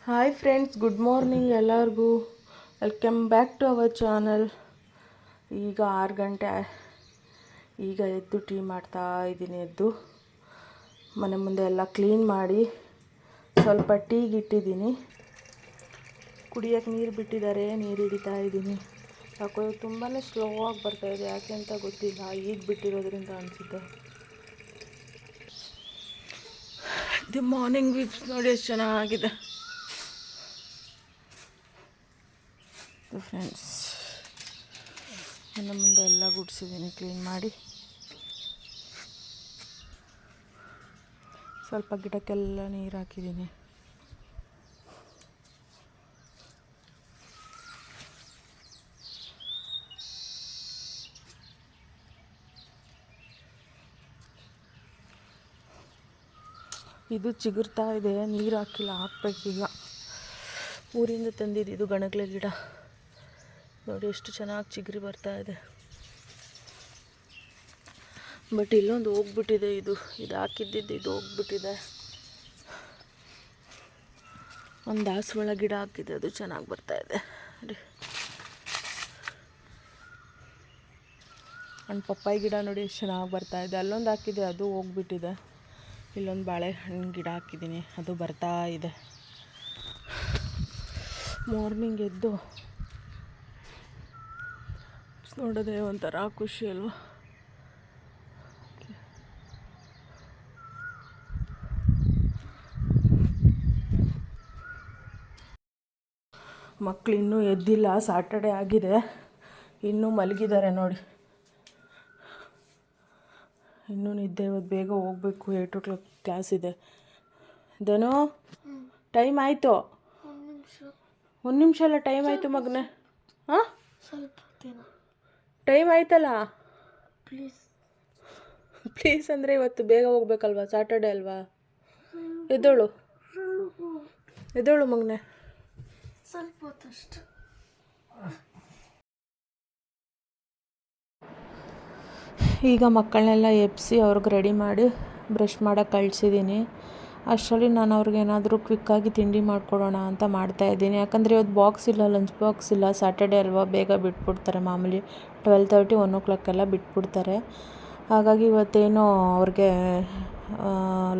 Hi friends, good morning ಎಲ್ಲರಿಗೂ. Welcome back to our channel. ಈಗ 6 ಗಂಟೆ. ಈಗ ಎದ್ದು ಟೀ ಮಾಡ್ತಾ ಇದ್ದೀನಿ. ಎದ್ದು ಮನೆ ಮುಂದೆ ಎಲ್ಲ ಕ್ಲೀನ್ ಮಾಡಿ ಸ್ವಲ್ಪ ಟೀಗೆ ಇಟ್ಟಿದ್ದೀನಿ. ಕುಡಿಯೋಕ್ಕೆ ನೀರು ಬಿಟ್ಟಿದ್ದಾರೆ, ನೀರು ಹಿಡಿತಾ ಇದ್ದೀನಿ. ಯಾಕೋ ತುಂಬಾ ಸ್ಲೋ ಆಗಿ ಬರ್ತಾಯಿದೆ, ಯಾಕೆ ಅಂತ ಗೊತ್ತಿಲ್ಲ. ಈಗ ಬಿಟ್ಟಿರೋದ್ರಿಂದ ಅನಿಸುತ್ತೆ. ದಿ ಮಾರ್ನಿಂಗ್ ವಿಬ್ಸ್ ನೋಡಿ ಎಷ್ಟು ಚೆನ್ನಾಗಿದೆ ಫ್ರೆಂಡ್ಸ್. ಮನೆ ಮುಂದೆ ಎಲ್ಲ ಗುಡಿಸಿದ್ದೀನಿ, ಕ್ಲೀನ್ ಮಾಡಿ. ಸ್ವಲ್ಪ ಗಿಡಕ್ಕೆಲ್ಲ ನೀರು ಹಾಕಿದ್ದೀನಿ. ಇದು ಚಿಗುರ್ತಾ ಇದೆ, ನೀರು ಹಾಕಿಲ್ಲ, ಹಾಕ್ಬೇಕೀಗ. ಊರಿಂದ ತಂದಿದ್ದು ಇದು ಗಣಗಲೆ ಗಿಡ ನೋಡಿ ಎಷ್ಟು ಚೆನ್ನಾಗಿ ಚಿಗುರಿ ಬರ್ತಾ ಇದೆ. ಬಟ್ ಇಲ್ಲೊಂದು ಹೋಗ್ಬಿಟ್ಟಿದೆ, ಇದು ಹಾಕಿದ್ದಿದ್ದು ಇದು ಹೋಗ್ಬಿಟ್ಟಿದೆ. ಒಂದು ದಾಸವಾಳ ಗಿಡ ಹಾಕಿದೆ, ಅದು ಚೆನ್ನಾಗಿ ಬರ್ತಾ ಇದೆ ನೋಡಿ. ಒಂದು ಪಪ್ಪಾಯಿ ಗಿಡ ನೋಡಿ ಎಷ್ಟು ಚೆನ್ನಾಗಿ ಬರ್ತಾ ಇದೆ. ಅಲ್ಲೊಂದು ಹಾಕಿದೆ, ಅದು ಹೋಗ್ಬಿಟ್ಟಿದೆ. ಇಲ್ಲೊಂದು ಬಾಳೆಹಣ್ಣು ಗಿಡ ಹಾಕಿದ್ದೀನಿ, ಅದು ಬರ್ತಾ ಇದೆ. ಮಾರ್ನಿಂಗ್ ಎದ್ದು ನೋಡೋದೇ ಒಂಥರ ಖುಷಿ ಅಲ್ವಾ. ಮಕ್ಕಳು ಇನ್ನೂ ಎದ್ದಿಲ್ಲ, ಸಾಟರ್ಡೆ ಆಗಿದೆ, ಇನ್ನೂ ಮಲಗಿದ್ದಾರೆ ನೋಡಿ. ಇನ್ನೂ ನಿದ್ದೆ, ಇವತ್ತು ಬೇಗ ಹೋಗಬೇಕು, 8 o'clock ಕ್ಲಾಸ್ ಇದೆ. ಇದೇನೋ ಟೈಮ್ ಆಯಿತು, 1 ನಿಮಿಷ ಅಲ್ಲ, ಟೈಮ್ ಆಯಿತು ಮಗನೇ. ಹಾಂ, ಟೈಮ್ ಆಯ್ತಲ್ಲ. ಪ್ಲೀಸ್ ಅಂದರೆ ಇವತ್ತು ಬೇಗ ಹೋಗ್ಬೇಕಲ್ವಾ, ಸಾಟರ್ಡೆ ಅಲ್ವಾ. ಎದ್ದೋಳು ಮಗನೇ. ಸ್ವಲ್ಪ ಹೊತ್ತಷ್ಟು. ಈಗ ಮಕ್ಕಳನ್ನೆಲ್ಲ ಎಬ್ಬಿಸಿ ಅವ್ರಿಗೆ ರೆಡಿ ಮಾಡಿ ಬ್ರಷ್ ಮಾಡೋಕ್ಕೆ ಕಳಿಸಿದ್ದೀನಿ. ಅಷ್ಟರಲ್ಲಿ ನಾನು ಅವ್ರಿಗೇನಾದರೂ ಕ್ವಿಕ್ಕಾಗಿ ತಿಂಡಿ ಮಾಡಿಕೊಡೋಣ ಅಂತ ಮಾಡ್ತಾಯಿದ್ದೀನಿ. ಯಾಕಂದರೆ ಇವತ್ತು ಬಾಕ್ಸ್ ಇಲ್ಲ, ಲಂಚ್ ಬಾಕ್ಸ್ ಇಲ್ಲ, ಸ್ಯಾಟರ್ಡೆ ಅಲ್ವಾ, ಬೇಗ ಬಿಟ್ಬಿಡ್ತಾರೆ. ಮಾಮೂಲಿ 12:30, 1 o'clock ಎಲ್ಲ ಬಿಟ್ಬಿಡ್ತಾರೆ. ಹಾಗಾಗಿ ಇವತ್ತೇನೋ ಅವ್ರಿಗೆ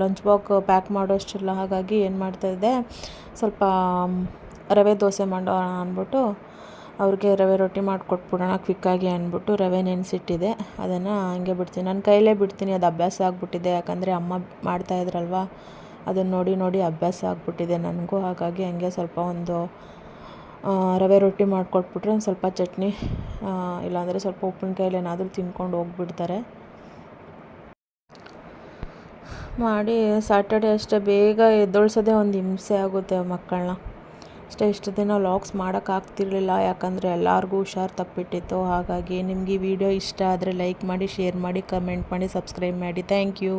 ಲಂಚ್ ಬಾಕ್ಸ್ ಪ್ಯಾಕ್ ಮಾಡೋಷ್ಟಿಲ್ಲ. ಹಾಗಾಗಿ ಏನು ಮಾಡ್ತಾಯಿದ್ದೆ, ಸ್ವಲ್ಪ ರವೆ ದೋಸೆ ಮಾಡೋಣ ಅಂದ್ಬಿಟ್ಟು ಅವ್ರಿಗೆ ರವೆ ರೊಟ್ಟಿ ಮಾಡಿಕೊಟ್ಬಿಡೋಣ ಕ್ವಿಕ್ಕಾಗಿ ಅಂದ್ಬಿಟ್ಟು ರವೆ ನೆನೆಸಿಟ್ಟಿದೆ. ಅದನ್ನು ಹಂಗೆ ಬಿಡ್ತೀನಿ, ನನ್ನ ಕೈಲೇ ಬಿಡ್ತೀನಿ. ಅದು ಅಭ್ಯಾಸ ಆಗಿಬಿಟ್ಟಿದೆ, ಯಾಕಂದರೆ ಅಮ್ಮ ಮಾಡ್ತಾಯಿದ್ರಲ್ವ, ಅದನ್ನು ನೋಡಿ ನೋಡಿ ಅಭ್ಯಾಸ ಆಗಿಬಿಟ್ಟಿದೆ ನನಗೂ. ಹಾಗಾಗಿ ಹಂಗೆ ಸ್ವಲ್ಪ ಒಂದು ರವೆ ರೊಟ್ಟಿ ಮಾಡಿಕೊಟ್ಬಿಟ್ರೆ ಒಂದು ಸ್ವಲ್ಪ ಚಟ್ನಿ, ಇಲ್ಲಾಂದರೆ ಸ್ವಲ್ಪ ಉಪ್ಪಿನಕಾಯಲ್ಲಿ ಏನಾದರೂ ತಿನ್ಕೊಂಡು ಹೋಗ್ಬಿಡ್ತಾರೆ. ಮಾಡಿ ಸಾಟರ್ಡೆ ಅಷ್ಟೇ ಬೇಗ ಎದ್ದೊಳ್ಸೋದೇ ಒಂದು ಹಿಂಸೆ ಆಗುತ್ತೆ ಮಕ್ಕಳನ್ನ. ಇಷ್ಟು ದಿನ ವ್ಲಾಗ್ಸ್ ಮಾಡೋಕ್ಕಾಗ್ತಿರ್ಲಿಲ್ಲ, ಯಾಕಂದರೆ ಎಲ್ಲರಿಗೂ ಹುಷಾರು ತಪ್ಪಿಟ್ಟಿತ್ತು. ಹಾಗಾಗಿ ನಿಮಗೆ ಈ ವಿಡಿಯೋ ಇಷ್ಟ ಆದರೆ ಲೈಕ್ ಮಾಡಿ, ಶೇರ್ ಮಾಡಿ, ಕಮೆಂಟ್ ಮಾಡಿ, ಸಬ್ಸ್ಕ್ರೈಬ್ ಮಾಡಿ. Thank you.